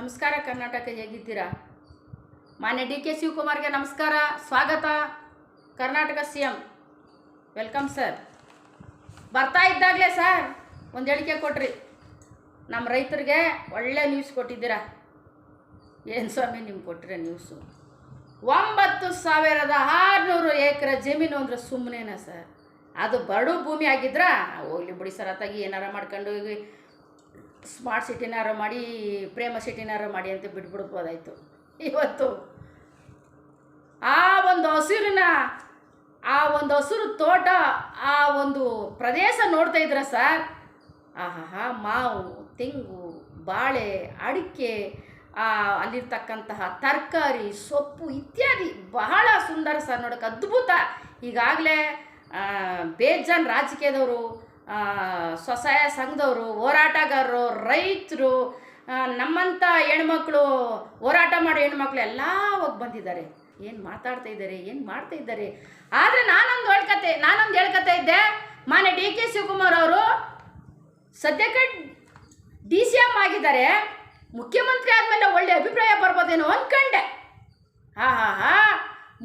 ನಮಸ್ಕಾರ ಕರ್ನಾಟಕ, ಹೇಗಿದ್ದೀರಾ? ಮಾನ್ಯ ಡಿ ಕೆ ಶಿವಕುಮಾರ್ಗೆ ನಮಸ್ಕಾರ, ಸ್ವಾಗತ. Karnataka CM welcome sir. ಬರ್ತಾ ಇದ್ದಾಗಲೇ ಸರ್ ಒಂದು ಹೇಳಿಕೆ ಕೊಟ್ರಿ, ನಮ್ಮ ರೈತರಿಗೆ ಒಳ್ಳೆ ನ್ಯೂಸ್ ಕೊಟ್ಟಿದ್ದೀರಾ. ಏನು ಸ್ವಾಮಿ ನಿಮ್ಗೆ ಕೊಟ್ಟಿರೋ ನ್ಯೂಸು? 9600 ಎಕರೆ ಜಮೀನು ಅಂದರೆ ಸುಮ್ಮನೆನಾ ಸರ್? ಅದು ಬರಡು ಭೂಮಿ ಆಗಿದ್ರಾ ಹೋಗ್ಲಿ ಬಿಡಿ ಸರ್, ಅತ್ತಾಗಿ ಏನಾರ ಮಾಡ್ಕೊಂಡು ಸ್ಮಾರ್ಟ್ ಸಿಟಿನಾರು ಮಾಡಿ, ಪ್ರೇಮ ಸಿಟಿನಾರು ಮಾಡಿ ಅಂತ ಬಿಟ್ಬಿಡ್ಬೋದಾಯಿತು. ಇವತ್ತು ಆ ಒಂದು ಹಸಿರು ತೋಟ, ಆ ಒಂದು ಪ್ರದೇಶ ನೋಡ್ತಾ ಇದ್ರ ಸರ್. ಆಹಾ, ಮಾವು, ತೆಂಗು, ಬಾಳೆ, ಅಡಿಕೆ, ಅಲ್ಲಿರ್ತಕ್ಕಂತಹ ತರಕಾರಿ, ಸೊಪ್ಪು ಇತ್ಯಾದಿ ಬಹಳ ಸುಂದರ ಸರ್, ನೋಡೋಕೆ ಅದ್ಭುತ. ಈಗಾಗಲೇ ಬೇಜಾನ್ ರಾಜಕೀಯದವರು, ಸ್ವಸಹಾಯ ಸಂಘದವರು, ಹೋರಾಟಗಾರರು, ರೈತರು, ನಮ್ಮಂಥ ಹೆಣ್ಮಕ್ಳು, ಹೋರಾಟ ಮಾಡೋ ಹೆಣ್ಮಕ್ಳು ಎಲ್ಲ ಹೋಗಿ ಬಂದಿದ್ದಾರೆ. ಏನು ಮಾತಾಡ್ತಾ ಇದ್ದಾರೆ, ಏನು ಮಾಡ್ತಾ ಇದ್ದಾರೆ? ಆದರೆ ನಾನೊಂದು ಹೇಳ್ಕತೆ ಇದ್ದೆ. ಮಾನ್ಯ ಡಿ ಕೆ ಶಿವಕುಮಾರ್ ಅವರು ಸದ್ಯಕ್ಕೆ DCM ಆಗಿದ್ದಾರೆ, ಮುಖ್ಯಮಂತ್ರಿ ಆದಮೇಲೆ ಒಳ್ಳೆ ಅಭಿಪ್ರಾಯ ಬರ್ಬೋದೇನೋ ಅಂದ್ಕೊಂಡೆ.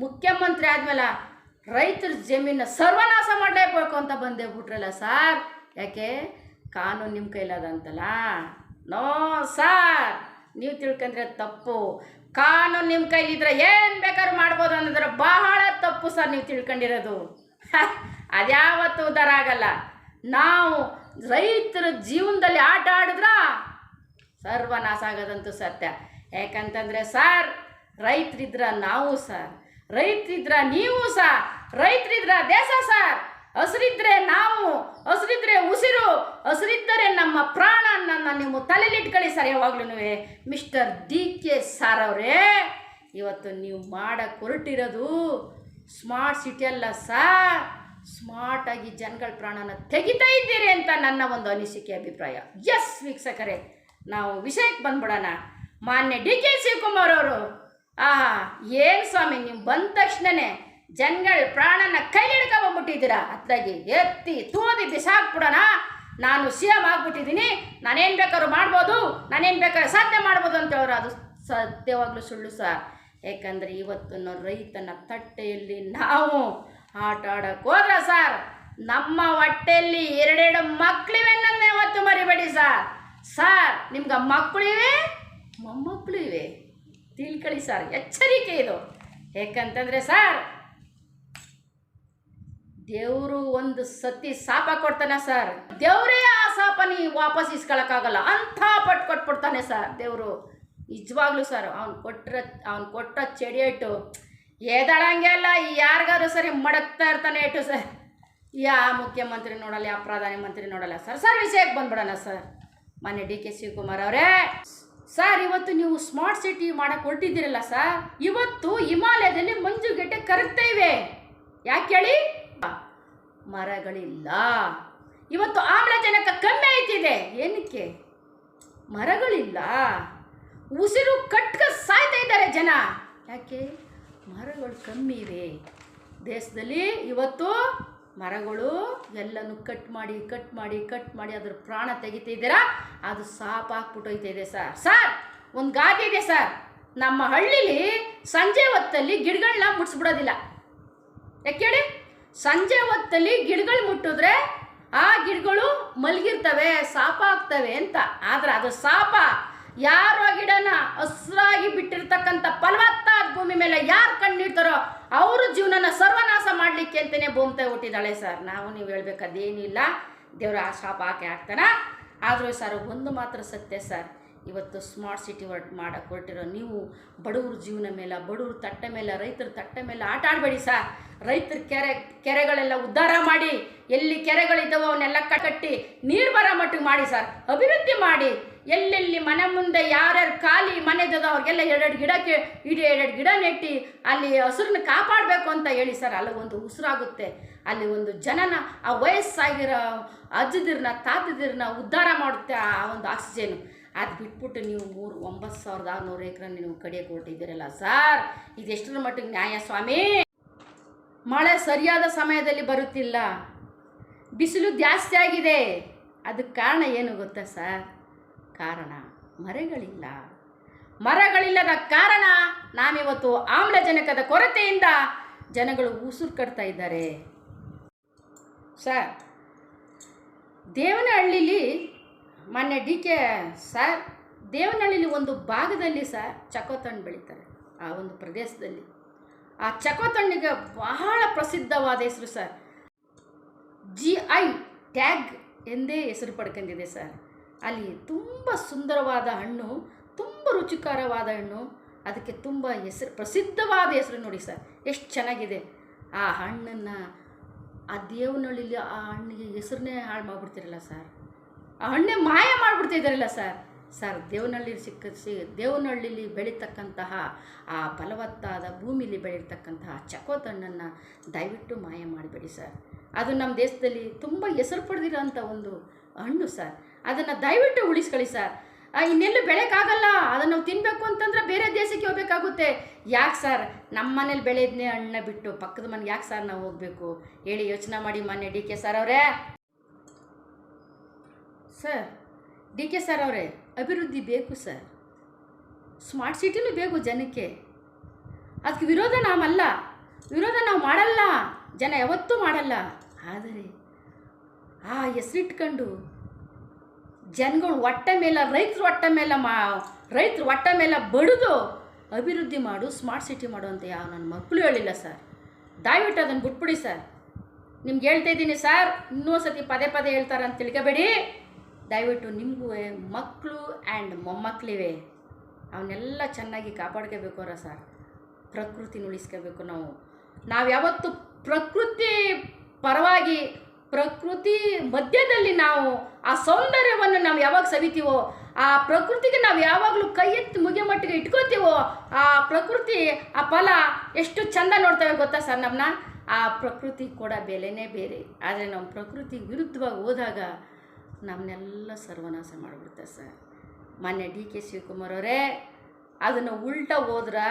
ಮುಖ್ಯಮಂತ್ರಿ ಆದಮೇಲೆ ರೈತರ ಜಮೀನ ಸರ್ವನಾಶ ಮಾಡಲೇಬೇಕು ಅಂತ ಬಂದೇ ಬಿಟ್ರಲ್ಲ ಸರ್. ಯಾಕೆ? ಕಾನೂನು ನಿಮ್ಮ ಕೈಲದಂತಲ್ಲ? ನೋ ಸರ್, ನೀವು ತಿಳ್ಕೊಂಡ್ರೆ ತಪ್ಪು. ಕಾನೂನು ನಿಮ್ಮ ಕೈಲಿದ್ರೆ ಏನು ಬೇಕಾದ್ರೂ ಮಾಡ್ಬೋದು ಅನ್ನೋದ್ರ ಬಹಳ ತಪ್ಪು ಸರ್ ನೀವು ತಿಳ್ಕೊಂಡಿರೋದು. ಅದ್ಯಾವತ್ತೂ ಉದ್ಧಾರ ಆಗಲ್ಲ. ನಾವು ರೈತರ ಜೀವನದಲ್ಲಿ ಆಟ ಆಡಿದ್ರ ಸರ್ವನಾಶ ಆಗೋದಂತೂ ಸತ್ಯ. ಯಾಕಂತಂದರೆ ಸರ್, ರೈತರಿದ್ರ ನಾವು ಸರ್, ರೈತರಿದ್ರ ನೀವು ಸರ್, ರೈತರಿದ್ರ ದೇಶ ಸರ್. ಹಸಿರಿದ್ರೆ ನಾವು, ಹಸಿರಿದ್ರೆ ಉಸಿರು, ಹಸಿರಿದ್ದರೆ ನಮ್ಮ ಪ್ರಾಣ. ನನ್ನ ನೀವು ತಲೆಲಿಟ್ಕೊಳ್ಳಿ ಸರ್ ಯಾವಾಗ್ಲೂ. ಮಿಸ್ಟರ್ ಡಿ ಕೆ ಸಾರ್ ಅವರೇ, ಇವತ್ತು ನೀವು ಮಾಡಕ್ಕೆ ಹೊರಟಿರೋದು ಸ್ಮಾರ್ಟ್ ಸಿಟಿ ಅಲ್ಲ ಸರ್, ಸ್ಮಾರ್ಟಾಗಿ ಜನಗಳ ಪ್ರಾಣನ ತೆಗಿತಾ ಇದ್ದೀರಿ ಅಂತ ನನ್ನ ಒಂದು ಅನಿಸಿಕೆ, ಅಭಿಪ್ರಾಯ. ಎಸ್ ವೀಕ್ಷಕರೇ, ನಾವು ವಿಷಯಕ್ಕೆ ಬಂದ್ಬಿಡೋಣ. ಮಾನ್ಯ ಡಿ ಕೆ ಶಿವಕುಮಾರ್ ಅವರು, ಏನು ಸ್ವಾಮಿ ನೀವು ಬಂದ ತಕ್ಷಣನೇ ಜನಗಳ ಪ್ರಾಣನ ಕೈಲಿಡ್ಕೊಂಡ್ಬಿಟ್ಟಿದ್ದೀರಾ. ಅತ್ತಾಗಿ ಎತ್ತಿ ತೂದಿ ಬಿಸಾಕ್ಬಿಡೋಣ, ನಾನು CM ಆಗ್ಬಿಟ್ಟಿದ್ದೀನಿ, ನಾನೇನು ಬೇಕಾದ್ರೂ ಮಾಡ್ಬೋದು, ನಾನೇನು ಬೇಕಾದ್ರೂ ಸಾಧನೆ ಮಾಡ್ಬೋದು ಅಂತ ಹೇಳೋರು. ಅದು ಸತ್ಯವಾಗ್ಲೂ ಸುಳ್ಳು ಸರ್. ಯಾಕಂದರೆ ಇವತ್ತು ರೈತನ ತಟ್ಟೆಯಲ್ಲಿ ನಾವು ಆಟ ಆಡೋಕೆ ಹೋದ್ರೆ ಸರ್, ನಮ್ಮ ಹೊಟ್ಟೆಯಲ್ಲಿ 2 ಮಕ್ಕಳಿವೆ ನನ್ನ ಯಾವತ್ತು ಮರಿಬೇಡಿ ಸರ್. ಸರ್, ನಿಮ್ಗೆ ಮಕ್ಕಳು ಇವೆ, ಮೊಮ್ಮಕ್ಕಳು ಇವೆ, ತಿಳ್ಕೊಳ್ಳಿ ಸರ್, ಎಚ್ಚರಿಕೆ ಇದು. ಯಾಕಂತಂದರೆ ಸರ್, ದೇವರು ಒಂದು ಸತಿ ಶಾಪ ಕೊಡ್ತಾನೆ ಸರ್, ದೇವರೇ ಆ ಶಾಪ ನೀವು ವಾಪಸ್ ಇಸ್ಕೊಳಕ್ಕಾಗಲ್ಲ ಅಂಥ ಪಟ್ಟು ಕೊಟ್ಬಿಡ್ತಾನೆ ಸರ್ ದೇವರು. ನಿಜವಾಗ್ಲೂ ಸರ್, ಅವ್ನು ಕೊಟ್ಟ ಚೆಡಿಯೇಟು ಎದಳಂಗೆ ಅಲ್ಲ, ಯಾರಿಗಾರು ಸರಿ ಮಡಗ್ತಾ ಇರ್ತಾನೆ ಏಟು ಸರ್. ಯಾವ ಮುಖ್ಯಮಂತ್ರಿ ನೋಡಲ್ಲ, ಯಾವ ಪ್ರಧಾನಮಂತ್ರಿ ನೋಡಲ್ಲ ಸರ್. ವಿಷಯಕ್ಕೆ ಬಂದ್ಬಿಡೋಣ ಸರ್. ಮಾನ್ಯ ಡಿ ಕೆ ಶಿವಕುಮಾರ್ ಅವರೇ ಸರ್, ಇವತ್ತು ನೀವು ಸ್ಮಾರ್ಟ್ ಸಿಟಿ ಮಾಡಕ್ಕೆ ಹೊರಟಿದ್ದೀರಲ್ಲ ಸರ್, ಇವತ್ತು ಹಿಮಾಲಯದಲ್ಲಿ ಮಂಜುಗೆಡ್ಡೆ ಕರಗ್ತಾ ಇವೆ. ಯಾಕೆ ಹೇಳಿ? ಮರಗಳಿಲ್ಲ. ಇವತ್ತು ಆಮ್ಲಜನಕ ಕಮ್ಮಿ ಆಯ್ತಿದೆ. ಏನಕ್ಕೆ? ಮರಗಳಿಲ್ಲ. ಉಸಿರು ಕಟ್ಕ ಸಾಯ್ತಾ ಇದ್ದಾರೆ ಜನ. ಯಾಕೆ? ಮರಗಳು ಕಮ್ಮಿ ಇವೆ ದೇಶದಲ್ಲಿ. ಇವತ್ತು ಮರಗಳು ಎಲ್ಲನೂ ಕಟ್ ಮಾಡಿ ಅದ್ರ ಪ್ರಾಣ ತೆಗಿತಿದ್ದೀರಾ. ಅದು ಸಾಪ್ ಹಾಕ್ಬಿಟ್ಟೋಯ್ತಿದೆ ಸರ್. ಒಂದು ಗಾದೆ ಇದೆ ಸರ್, ನಮ್ಮ ಹಳ್ಳಿಲಿ ಸಂಜೆ ಹೊತ್ತಲ್ಲಿ ಗಿಡಗಳನ್ನ ಮುಟ್ಸ್ಬಿಡೋದಿಲ್ಲ. ಯಾಕೆ ಹೇಳಿ? ಸಂಜೆ ಹೊತ್ತಲ್ಲಿ ಗಿಡಗಳು ಮುಟ್ಟಿದ್ರೆ ಆ ಗಿಡಗಳು ಮಲಗಿರ್ತವೆ, ಸಾಪ ಆಗ್ತವೆ ಅಂತ. ಆದ್ರೆ ಅದು ಸಾಪ ಯಾರು ಆ ಗಿಡನ ಹಸ್ರಾಗಿ ಬಿಟ್ಟಿರ್ತಕ್ಕಂಥ ಫಲವತ್ತಾದ ಭೂಮಿ ಮೇಲೆ ಯಾರು ಕಣ್ಣಿಡ್ತಾರೋ ಅವರು ಜೀವನನ ಸರ್ವನಾಶ ಮಾಡಲಿಕ್ಕೆ ಅಂತಲೇ ಭೂಮಿ ಹುಟ್ಟಿದಾಳೆ ಸರ್. ನೀವು ಹೇಳ್ಬೇಕದೇನಿಲ್ಲ, ದೇವರ ಆ ಶಾಪ ಹಾಕ್ತಾನ. ಆದರೂ ಸರ್, ಒಂದು ಮಾತ್ರ ಸತ್ಯ ಸರ್, ಇವತ್ತು ಸ್ಮಾರ್ಟ್ ಸಿಟಿ ಮಾಡಕ್ಕೆ ಹೊರಟಿರೋ ನೀವು ಬಡವ್ರ ಜೀವನ ಮೇಲೆ, ಬಡವ್ರ ತಟ್ಟೆ ಮೇಲೆ, ರೈತರ ತಟ್ಟೆ ಮೇಲೆ ಆಟ ಆಡಬೇಡಿ ಸರ್. ರೈತರ ಕೆರೆಗಳೆಲ್ಲ ಉದ್ಧಾರ ಮಾಡಿ, ಎಲ್ಲಿ ಕೆರೆಗಳಿದ್ದಾವೋ ಅವನ್ನೆಲ್ಲ ಕಟ್ಟಿ ನೀರು ಬರೋ ಮಟ್ಟಿಗೆ ಮಾಡಿ ಸರ್. ಅಭಿವೃದ್ಧಿ ಮಾಡಿ, ಎಲ್ಲೆಲ್ಲಿ ಮನೆ ಮುಂದೆ ಯಾರ್ಯಾರು ಖಾಲಿ ಮನೆ ಇದ್ದದೋ ಅವ್ರಿಗೆಲ್ಲ 2 ಗಿಡ ನೆಟ್ಟಿ ಅಲ್ಲಿ ಹಸುರನ್ನ ಕಾಪಾಡಬೇಕು ಅಂತ ಹೇಳಿ ಸರ್. ಅಲ್ಲಿ ಒಂದು ಉಸಿರಾಗುತ್ತೆ, ಅಲ್ಲಿ ಒಂದು ಜನನ, ಆ ವಯಸ್ಸಾಗಿರೋ ಅಜ್ಜದಿರನ್ನ ತಾತದಿರನ್ನ ಉದ್ಧಾರ ಮಾಡುತ್ತೆ ಆ ಒಂದು ಆಕ್ಸಿಜನ್. ಅದು ಬಿಟ್ಬಿಟ್ಟು ನೀವು 9600 ಎಕರೆ ನೀವು ಕಡಿಯೋಕೆ ಹೊರಟಿದ್ದೀರಲ್ಲ ಸರ್, ಇದೆಷ್ಟರ ಮಟ್ಟಿಗೆ ನ್ಯಾಯ ಸ್ವಾಮಿ? ಮಳೆ ಸರಿಯಾದ ಸಮಯದಲ್ಲಿ ಬರುತ್ತಿಲ್ಲ, ಬಿಸಿಲು ಜಾಸ್ತಿ ಆಗಿದೆ. ಅದಕ್ಕೆ ಕಾರಣ ಏನು ಗೊತ್ತಾ ಸರ್? ಕಾರಣ ಮರಗಳಿಲ್ಲ. ಮರಗಳಿಲ್ಲದ ಕಾರಣ ನಾವಿವತ್ತು ಆಮ್ಲಜನಕದ ಕೊರತೆಯಿಂದ ಜನಗಳು ಉಸಿರು ಕಟ್ತಾ ಇದ್ದಾರೆ. ಸರ್, ದೇವನಹಳ್ಳಿಲಿ ಮೊನ್ನೆ ಸರ್ ದೇವನಹಳ್ಳಿಲಿ ಒಂದು ಭಾಗದಲ್ಲಿ ಸರ್ ಚಕೋತಣ್ಣು ಬೆಳೀತಾರೆ. ಆ ಒಂದು ಪ್ರದೇಶದಲ್ಲಿ ಆ ಚಕೋತಣ್ಣಿಗೆ ಬಹಳ ಪ್ರಸಿದ್ಧವಾದ ಹೆಸರು ಸರ್. GI ಟ್ಯಾಗ್ ಎಂದೇ ಹೆಸರು ಪಡ್ಕೊಂಡಿದೆ ಸರ್. ಅಲ್ಲಿ ತುಂಬ ಸುಂದರವಾದ ಹಣ್ಣು, ತುಂಬ ರುಚಿಕರವಾದ ಹಣ್ಣು, ಅದಕ್ಕೆ ತುಂಬ ಪ್ರಸಿದ್ಧವಾದ ಹೆಸರು ನೋಡಿ ಸರ್, ಎಷ್ಟು ಚೆನ್ನಾಗಿದೆ. ಆ ಹಣ್ಣನ್ನು ಆ ದೇವನಹಳ್ಳಿಲಿ ಆ ಹಣ್ಣಿಗೆ ಹೆಸರನ್ನೇ ಹಾಳು ಮಾಡಿಬಿಡ್ತಿರಲ್ಲ ಸರ್, ಆ ಹಣ್ಣೆ ಮಾಯ ಮಾಡಿಬಿಡ್ತಿದ್ದಾರಲ್ಲ ಸರ್. ದೇವನಹಳ್ಳಿಲಿ ಬೆಳೀತಕ್ಕಂತಹ ಆ ಫಲವತ್ತಾದ ಭೂಮಿಲಿ ಬೆಳೀತಕ್ಕಂತಹ ಚಕೋತಣ್ಣನ್ನು ದಯವಿಟ್ಟು ಮಾಯ ಮಾಡಿಬೇಡಿ ಸರ್. ಅದು ನಮ್ಮ ದೇಶದಲ್ಲಿ ತುಂಬ ಹೆಸರು ಪಡೆದಿರೋಂಥ ಒಂದು ಹಣ್ಣು ಸರ್. ಅದನ್ನು ದಯವಿಟ್ಟು ಉಳಿಸ್ಕೊಳ್ಳಿ ಸರ್. ಇನ್ನೆಲ್ಲೂ ಬೆಳೆಯೋಕ್ಕಾಗಲ್ಲ, ಅದನ್ನು ನಾವು ತಿನ್ನಬೇಕು ಅಂತಂದ್ರೆ ಬೇರೆ ದೇಶಕ್ಕೆ ಹೋಗ್ಬೇಕಾಗುತ್ತೆ. ಯಾಕೆ ಸರ್ ನಮ್ಮ ಮನೇಲಿ ಬೆಳೆದನ್ನೇ ಹಣ್ಣು ಬಿಟ್ಟು ಪಕ್ಕದ ಮನೆಗೆ ಯಾಕೆ ಸರ್ ನಾವು ಹೋಗಬೇಕು ಹೇಳಿ? ಯೋಚನೆ ಮಾಡಿ ಮಾನ್ಯ DK ಸರ್ ಅವರೇ. ಸರ್ DK ಸರ್ ಅವರೇ, ಅಭಿವೃದ್ಧಿ ಬೇಕು ಸರ್, ಸ್ಮಾರ್ಟ್ ಸಿಟಿನೂ ಬೇಕು ಜನಕ್ಕೆ. ಅದಕ್ಕೆ ವಿರೋಧ ನಾವು ಮಾಡಲ್ಲ, ಜನ ಯಾವತ್ತೂ ಮಾಡಲ್ಲ. ಆದರೆ ಆ ಹೆಸರಿಟ್ಕೊಂಡು ಜನಗಳು ಹೊಟ್ಟೆ ಮೇಲೆ, ರೈತರ ಹೊಟ್ಟೆ ಮೇಲೆ ಬಡಿದು ಅಭಿವೃದ್ಧಿ ಮಾಡು, ಸ್ಮಾರ್ಟ್ ಸಿಟಿ ಮಾಡು ಅಂತ ಯಾವ ನನ್ನ ಮಕ್ಕಳು ಹೇಳಿಲ್ಲ ಸರ್. ದಯವಿಟ್ಟು ಅದನ್ನು ಬಿಟ್ಬಿಡಿ ಸರ್. ನಿಮ್ಗೆ ಹೇಳ್ತಾ ಇದ್ದೀನಿ ಸರ್, ಇನ್ನೂ ಸತಿ ಪದೇ ಹೇಳ್ತಾರೆ ಅಂತ ತಿಳ್ಕೊಬೇಡಿ. ದಯವಿಟ್ಟು ನಿಮಗೂ ಮಕ್ಕಳು ಆ್ಯಂಡ್ ಮೊಮ್ಮಕ್ಕಳಿವೆ, ಅವನ್ನೆಲ್ಲ ಚೆನ್ನಾಗಿ ಕಾಪಾಡ್ಕೋಬೇಕು ಸರ್. ಪ್ರಕೃತಿನ ಉಳಿಸ್ಕೋಬೇಕು. ನಾವು ಯಾವತ್ತು ಪ್ರಕೃತಿ ಪರವಾಗಿ, ಪ್ರಕೃತಿ ಮಧ್ಯದಲ್ಲಿ ನಾವು ಆ ಸೌಂದರ್ಯವನ್ನು ನಾವು ಯಾವಾಗ ಸವಿತೀವೋ, ಆ ಪ್ರಕೃತಿಗೆ ನಾವು ಯಾವಾಗಲೂ ಕೈ ಎತ್ತಿ ಮುಗಿಯ ಮಟ್ಟಿಗೆ ಇಟ್ಕೋತೀವೋ, ಆ ಪ್ರಕೃತಿ ಆ ಫಲ ಎಷ್ಟು ಚಂದ ನೋಡ್ತೇವೆ ಗೊತ್ತಾ ಸರ್ ನಮ್ಮನ್ನ. ಆ ಪ್ರಕೃತಿ ಕೂಡ ಬೆಲೆನೇ ಬೇರೆ. ಆದರೆ ನಾವು ಪ್ರಕೃತಿ ವಿರುದ್ಧವಾಗಿ ಹೋದಾಗ ನಮ್ಮನ್ನೆಲ್ಲ ಸರ್ವನಾಶ ಮಾಡಿಬಿಡುತ್ತೆ ಸರ್. ಮಾನ್ಯ DK ಶಿವಕುಮಾರ್ ಅವರೇ, ಅದನ್ನು ಉಲ್ಟಾ ಹೋದ್ರೆ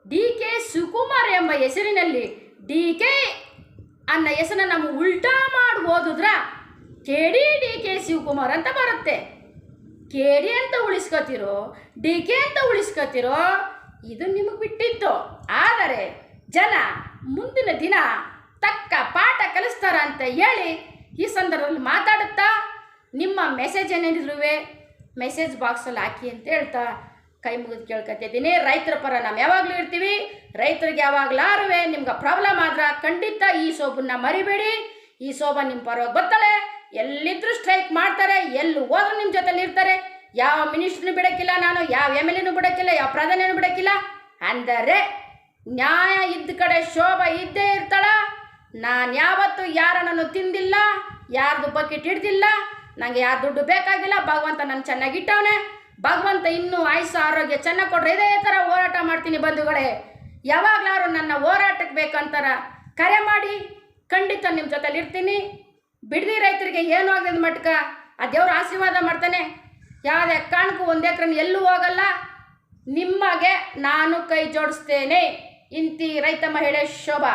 DK ಶಿವಕುಮಾರ್ ಎಂಬ ಹೆಸರಿನಲ್ಲಿ DK ಅನ್ನೋ ಹೆಸರನ್ನ ನಾವು ಉಲ್ಟಾ ಮಾಡಿ ಓದಿದ್ರೆ DK ಶಿವಕುಮಾರ್ ಅಂತ ಬರುತ್ತೆ. KD ಅಂತ ಉಳಿಸ್ಕೋತಿರೋ, DK ಅಂತ ಉಳಿಸ್ಕೋತಿರೋ, ಇದು ನಿಮಗೆ ಬಿಟ್ಟಿತ್ತು. ಆದರೆ ಜನ ಮುಂದಿನ ದಿನ ತಕ್ಕ ಪಾಠ ಕಲಿಸ್ತಾರ ಅಂತ ಹೇಳಿ ಈ ಸಂದರ್ಭದಲ್ಲಿ ಮಾತಾಡುತ್ತಾ ನಿಮ್ಮ ಮೆಸೇಜ್ ಏನೇನಿದ್ರು ಮೆಸೇಜ್ ಬಾಕ್ಸಲ್ಲಿ ಹಾಕಿ ಅಂತ ಹೇಳ್ತಾ ಕೈ ಮುಗಿದು ಕೇಳ್ಕೊತಿದ್ದೀನಿ. ರೈತರ ಪರ ನಾವು ಯಾವಾಗಲೂ ಇರ್ತೀವಿ. ರೈತರಿಗೆ ಯಾವಾಗಲಾರು ನಿಮ್ಗೆ ಪ್ರಾಬ್ಲಮ್ ಆದ್ರೆ ಖಂಡಿತ ಈ ಸೋಬನ್ನ ಮರಿಬೇಡಿ. ಈ ಸೋಬ ನಿಮ್ಮ ಪರವಾಗಿ ಬರ್ತಾಳೆ. ಎಲ್ಲಿದ್ದರೂ ಸ್ಟ್ರೈಕ್ ಮಾಡ್ತಾರೆ, ಎಲ್ಲಿ ಹೋದ್ರೂ ನಿಮ್ಮ ಜೊತೆಲಿ ಇರ್ತಾರೆ. ಯಾವ ಮಿನಿಸ್ಟ್ರನ್ನು ಬಿಡೋಕ್ಕಿಲ್ಲ ನಾನು, ಯಾವ MLAನೂ ಬಿಡೋಕ್ಕಿಲ್ಲ, ಯಾವ ಪ್ರಧಾನಿನೂ ಬಿಡೋಕ್ಕಿಲ್ಲ. ಅಂದರೆ ನ್ಯಾಯ ಇದ್ದ ಕಡೆ ಶೋಭ ಇದ್ದೇ ಇರ್ತಾಳ. ನಾನು ಯಾವತ್ತೂ ಯಾರನ್ನು ತಿಂದಿಲ್ಲ, ಯಾರ್ದು ಬಕೆಟ್ ಹಿಡ್ದಿಲ್ಲ, ನನಗೆ ಯಾರು ದುಡ್ಡು ಬೇಕಾಗಿಲ್ಲ. ಭಗವಂತ ನಾನು ಚೆನ್ನಾಗಿಟ್ಟವನೆ. ಭಗವಂತ ಇನ್ನೂ ಆಯುಷ್ಯ ಆರೋಗ್ಯ ಚೆನ್ನಾಗಿ ಕೊಡ್ರೆ ಇದೇ ಥರ ಹೋರಾಟ ಮಾಡ್ತೀನಿ ಬಂಧುಗಳೇ. ಯಾವಾಗಲಾರು ನನ್ನ ಹೋರಾಟಕ್ಕೆ ಬೇಕಂತಾರ ಕರೆ ಮಾಡಿ, ಖಂಡಿತ ನಿಮ್ಮ ಜೊತೆಲಿ ಇರ್ತೀನಿ. ಬಿಡದಿ ರೈತರಿಗೆ ಏನು ಆಗದ ಮಟ್ಕ ಆ ದೇವ್ರ ಆಶೀರ್ವಾದ ಮಾಡ್ತಾನೆ. ಯಾವುದೇ ಕಾರಣಕ್ಕೂ ಒಂದು ಎಕರೆ ಎಲ್ಲೂ ಹೋಗಲ್ಲ. ನಿಮಗೆ ನಾನು ಕೈ ಜೋಡಿಸ್ತೇನೆ. ಇಂತಿ ರೈತ ಮಹಿಳೆ ಶೋಭಾ.